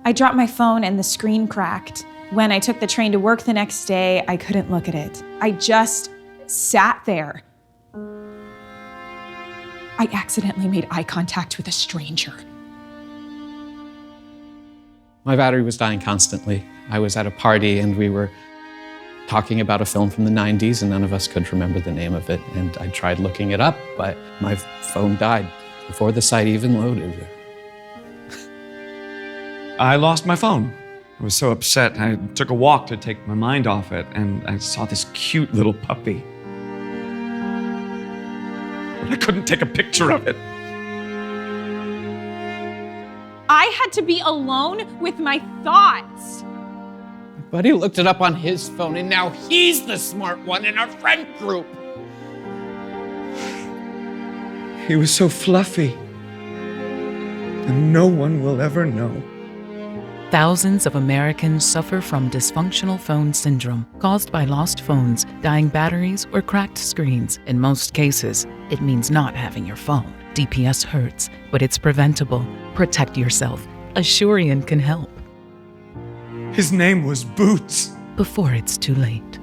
I dropped my phone and the screen cracked. When I took the train to work the next day, I couldn't look at it. I just sat there. I accidentally made eye contact with a stranger. My battery was dying constantly. I was at a party and we were talking about a film from the 90s and none of us could remember the name of it. And I tried looking it up, but my phone died before the site even loaded. I lost my phone. I was so upset. I took a walk to take my mind off it, and I saw this cute little puppy. But I couldn't take a picture of it. I had to be alone with my thoughts. My buddy looked it up on his phone and now he's the smart one in our friend group. He was so fluffy. And no one will ever know. Thousands of Americans suffer from dysfunctional phone syndrome caused by lost phones, dying batteries, or cracked screens. In most cases, it means not having your phone. DPS hurts, but it's preventable. Protect yourself. Asurion can help. His name was Boots. Before it's too late.